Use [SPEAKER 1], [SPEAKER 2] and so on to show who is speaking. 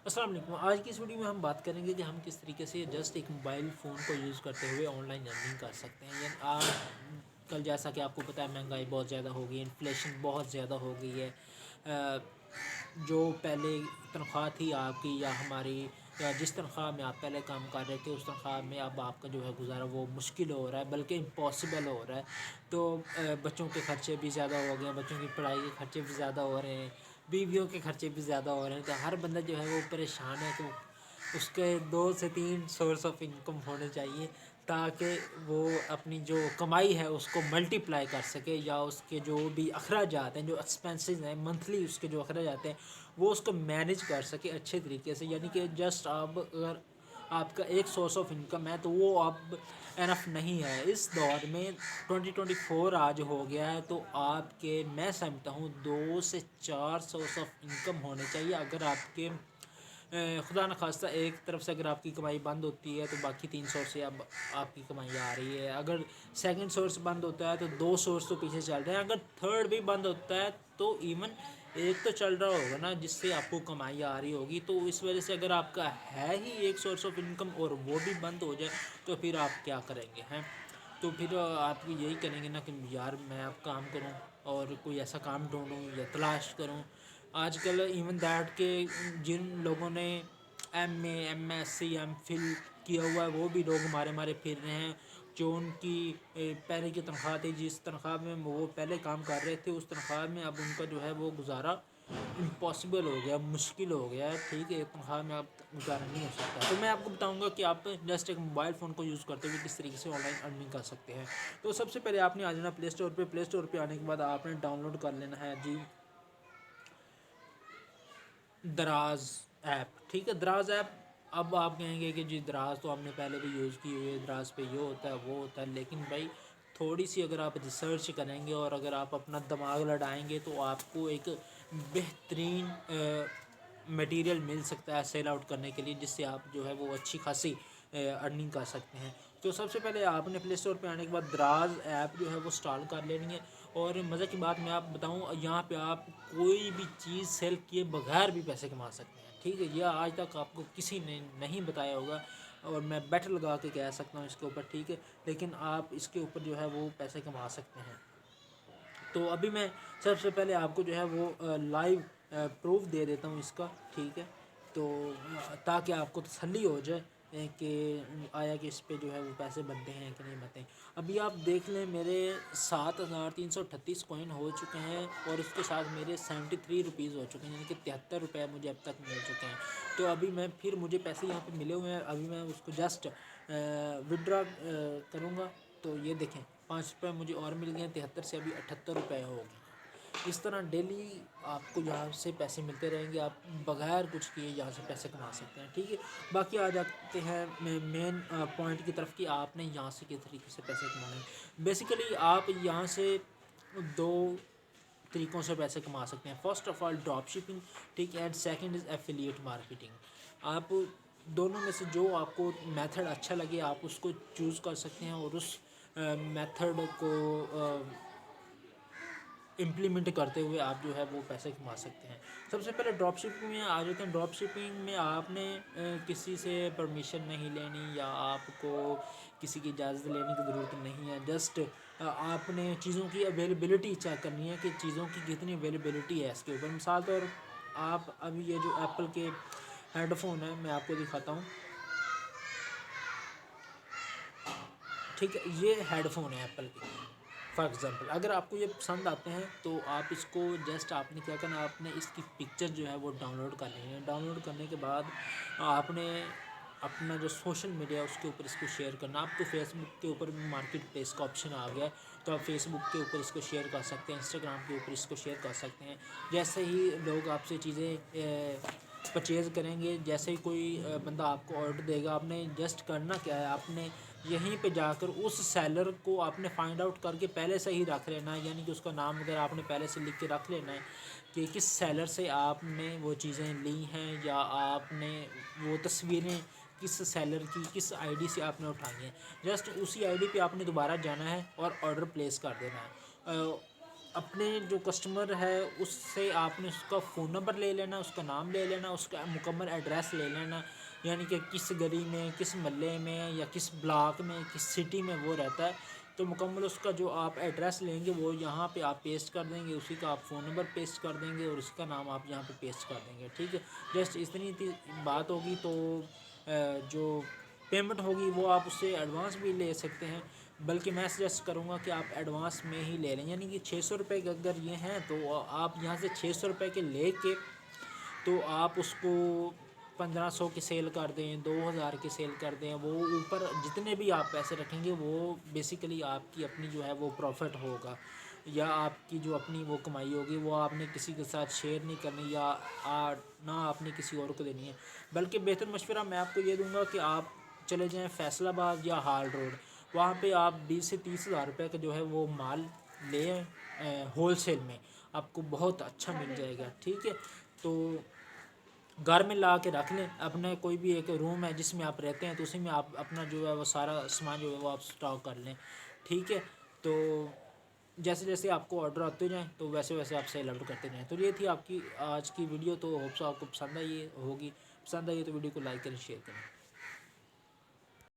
[SPEAKER 1] السلام علیکم۔ آج کی اس ویڈیو میں ہم بات کریں گے کہ ہم کس طریقے سے جسٹ ایک موبائل فون کو یوز کرتے ہوئے آن لائن ارننگ کر سکتے ہیں۔ یعنی آج کل جیسا کہ آپ کو پتہ ہے مہنگائی بہت زیادہ ہو گئی ہے، انفلیشن بہت زیادہ ہو گئی ہے۔ جو پہلے تنخواہ تھی آپ کی یا ہماری، یا جس تنخواہ میں آپ پہلے کام کر رہے تھے اس تنخواہ میں اب آپ کا جو ہے گزارا وہ مشکل ہو رہا ہے، بلکہ امپاسبل ہو رہا ہے۔ تو بچوں کے خرچے بھی زیادہ ہو گئے ہیں، بچوں کی پڑھائی کے خرچے بھی زیادہ ہو رہے ہیں، بیویوں کے خرچے بھی زیادہ ہو رہے ہیں۔ تو ہر بندہ جو ہے وہ پریشان ہے کہ اس کے 2 سے 3 سورس آف انکم ہونے چاہیے، تاکہ وہ اپنی جو کمائی ہے اس کو ملٹی پلائی کر سکے، یا اس کے جو بھی اخراجات ہیں، جو ایکسپینسز ہیں منتھلی، اس کے جو اخراجات ہیں وہ اس کو مینیج کر سکے اچھے طریقے سے۔ یعنی کہ جسٹ آپ اگر آپ کا ایک سورس آف انکم ہے تو وہ اب انف نہیں ہے اس دور میں۔ 2024 آج ہو گیا ہے، تو آپ کے میں سمجھتا ہوں 2 سے 4 سورس آف انکم ہونے چاہیے۔ اگر آپ کے خدا نخواستہ ایک طرف سے اگر آپ کی کمائی بند ہوتی ہے تو باقی 3 سورس سے اب آپ کی کمائی آ رہی ہے۔ اگر سیکنڈ سورس بند ہوتا ہے تو 2 سورس تو پیچھے چل رہے ہیں، اگر تھرڈ بھی بند ہوتا ہے تو ایون ایک تو چل رہا ہوگا نا جس سے آپ کو کمائی آ رہی ہوگی۔ تو اس وجہ سے اگر آپ کا ہے ہی ایک سورس آف انکم اور وہ بھی بند ہو جائے تو پھر آپ کیا کریں گے ہیں؟ تو پھر آپ یہی کریں گے نا کہ یار میں اب کام کروں اور کوئی ایسا کام ڈھونڈوں یا تلاش کروں۔ آج کل ایون دیٹ کہ جن لوگوں نے M S C M Phil کیا ہوا ہے وہ بھی لوگ مارے پھر رہے ہیں، جو ان کی پہلے کی تنخواہ تھی، جس تنخواہ میں وہ پہلے کام کر رہے تھے اس تنخواہ میں اب ان کا جو ہے وہ گزارا امپاسبل ہو گیا، مشکل ہو گیا ہے۔ ٹھیک ہے، ایک تنخواہ میں اب گزارا نہیں ہو سکتا۔ تو میں آپ کو بتاؤں گا کہ آپ جسٹ ایک موبائل فون کو یوز کرتے ہوئے کس طریقے سے آن لائن ارننگ کر سکتے ہیں۔ تو سب سے پہلے آپ نے آ جانا پلے اسٹور پہ۔ پلے اسٹور پہ آنے کے بعد آپ نے ڈاؤن لوڈ کر لینا ہے جی دراز ایپ۔ ٹھیک ہے، دراز ایپ۔ اب آپ کہیں گے کہ جی دراز تو ہم نے پہلے بھی یوز کی ہوئی ہے، دراز پہ یہ ہوتا ہے وہ ہوتا ہے، لیکن بھائی تھوڑی سی اگر آپ ریسرچ کریں گے اور اگر آپ اپنا دماغ لڑائیں گے تو آپ کو ایک بہترین میٹیریل مل سکتا ہے سیل آؤٹ کرنے کے لیے، جس سے آپ جو ہے وہ اچھی خاصی ارننگ کر سکتے ہیں۔ تو سب سے پہلے آپ نے پلے اسٹور پہ آنے کے بعد دراز ایپ جو ہے وہ انسٹال کر لینی ہے۔ اور مزے کی بات میں آپ بتاؤں، یہاں پہ آپ کوئی بھی چیز سیل کیے بغیر بھی پیسے کما سکتے ہیں۔ ٹھیک ہے، یہ آج تک آپ کو کسی نے نہیں بتایا ہوگا اور میں بیٹر لگا کے کہہ سکتا ہوں اس کے اوپر۔ ٹھیک ہے، لیکن آپ اس کے اوپر جو ہے وہ پیسے کما سکتے ہیں۔ تو ابھی میں سب سے پہلے آپ کو جو ہے وہ لائیو پروف دے دیتا ہوں اس کا۔ ٹھیک ہے، تو تاکہ آپ کو تسلی ہو جائے کہ آیا کہ اس پہ جو ہے وہ پیسے بنتے ہیں کہ نہیں بنتے ہیں۔ ابھی آپ دیکھ لیں میرے 7338 کوئن ہو چکے ہیں اور اس کے ساتھ میرے 73 روپیز ہو چکے ہیں، یعنی کہ 73 روپے مجھے اب تک مل چکے ہیں۔ تو ابھی میں پھر مجھے پیسے یہاں پہ ملے ہوئے ہیں، ابھی میں اس کو جسٹ ودرا کروں گا تو یہ دیکھیں 5 روپے مجھے اور مل گئے ہیں، 73 سے ابھی 78 روپے ہو گئے ہیں۔ اس طرح ڈیلی آپ کو یہاں سے پیسے ملتے رہیں گے، آپ بغیر کچھ کیے یہاں سے پیسے کما سکتے ہیں۔ ٹھیک ہے، باقی آ جاتے ہیں مین پوائنٹ کی طرف کہ آپ نے یہاں سے کس طریقے سے پیسے کمانے ہیں۔ بیسیکلی آپ یہاں سے 2 طریقوں سے پیسے کما سکتے ہیں۔ First of all drop shipping, ٹھیک ہے، and second is affiliate marketing. آپ دونوں میں سے جو آپ کو میتھڈ اچھا لگے آپ اس کو چوز کر سکتے ہیں اور اس میتھڈ کو امپلیمنٹ کرتے ہوئے آپ جو ہے وہ پیسے کما سکتے ہیں۔ سب سے پہلے ڈراپ شپنگ میں آ جاتے ہیں۔ ڈراپ شپنگ میں آپ نے کسی سے پرمیشن نہیں لینی یا آپ کو کسی کی اجازت لینے کی ضرورت نہیں ہے، جسٹ آپ نے چیزوں کی اویلیبلٹی چیک کرنی ہے کہ چیزوں کی کتنی اویلیبلٹی ہے اس کے اوپر۔ مثال طور آپ ابھی یہ جو ایپل کے ہیڈ فون ہیں میں آپ کو دکھاتا ہوں۔ ٹھیک ہے، یہ ہیڈ فون ہے ایپل کے، فار ایگزامپل اگر آپ کو یہ پسند آتے ہیں تو آپ اس کو جسٹ آپ نے کیا کرنا، آپ نے اس کی پکچر جو ہے وہ ڈاؤن لوڈ کر لینی ہے۔ ڈاؤن لوڈ کرنے کے بعد آپ نے اپنا جو سوشل میڈیا اس کے اوپر اس کو شیئر کرنا۔ اب تو فیس بک کے اوپر مارکیٹ پلیس کا آپشن آ گیا ہے، تو آپ فیس بک کے اوپر اس کو شیئر کر سکتے ہیں، انسٹاگرام کے اوپر اس کو شیئر کر سکتے ہیں۔ جیسے ہی لوگ آپ سے چیزیں پرچیز کریں گے، جیسے ہی کوئی بندہ آپ کو آرڈر دے گا، آپ نے جسٹ کرنا کیا ہے، آپ نے یہیں پہ جا کر اس سیلر کو آپ نے فائنڈ آؤٹ کر کے پہلے سے ہی رکھ لینا ہے، یعنی کہ اس کا نام وغیرہ آپ نے پہلے سے لکھ کے رکھ لینا ہے کہ کس سیلر سے آپ نے وہ چیزیں لی ہیں، یا آپ نے وہ تصویریں کس سیلر کی کس آئی ڈی سے آپ نے اٹھائی ہیں۔ جسٹ اسی آئی ڈی پہ آپ نے دوبارہ جانا ہے اور آرڈر پلیس کر دینا ہے۔ اپنے جو کسٹمر ہے اس سے آپ نے اس کا فون نمبر لے لینا، اس کا نام لے لینا، اس کا مکمل ایڈریس لے لینا، یعنی کہ کس گلی میں، کس محلے میں، یا کس بلاک میں، کس سٹی میں وہ رہتا ہے، تو مکمل اس کا جو آپ ایڈریس لیں گے وہ یہاں پہ آپ پیسٹ کر دیں گے، اسی کا آپ فون نمبر پیسٹ کر دیں گے اور اس کا نام آپ یہاں پہ پیسٹ کر دیں گے، ٹھیک ہے۔ جسٹ اتنی بات ہوگی، تو جو پیمنٹ ہوگی وہ آپ اس سے ایڈوانس بھی لے سکتے ہیں، بلکہ میں سجیسٹ کروں گا کہ آپ ایڈوانس میں ہی لے لیں، یعنی کہ 600 روپے کے اگر یہ ہیں تو آپ یہاں سے 600 روپے کے لے کے تو آپ اس کو 1500 کی سیل کر دیں، 2000 کی سیل کر دیں، وہ اوپر جتنے بھی آپ پیسے رکھیں گے وہ بیسیکلی آپ کی اپنی جو ہے وہ پروفٹ ہوگا، یا آپ کی جو اپنی وہ کمائی ہوگی وہ آپ نے کسی کے ساتھ شیئر نہیں کرنی، یا نہ آپ نے کسی اور کو دینی ہے، بلکہ بہتر مشورہ میں آپ کو یہ دوں گا کہ آپ چلے جائیں فیصل آباد یا ہال روڈ، وہاں پہ آپ 20 سے 30 ہزار روپے کا جو ہے وہ مال لیں ہول سیل میں، آپ کو بہت اچھا مل جائے گا، ٹھیک ہے۔ تو گھر میں لا کے رکھ لیں، اپنا کوئی بھی ایک روم ہے جس میں آپ رہتے ہیں تو اسی میں آپ اپنا جو ہے وہ سارا سامان جو ہے وہ آپ اسٹاک کر لیں، ٹھیک ہے۔ تو جیسے جیسے آپ کو آرڈر آتے جائیں تو ویسے ویسے آپ سیل آؤٹ کرتے جائیں۔ تو یہ تھی آپ کی آج کی ویڈیو، تو ہوپ سو آپ کو پسند آئی ہوگی، پسند آئی تو ویڈیو کو لائک کریں، شیئر کریں۔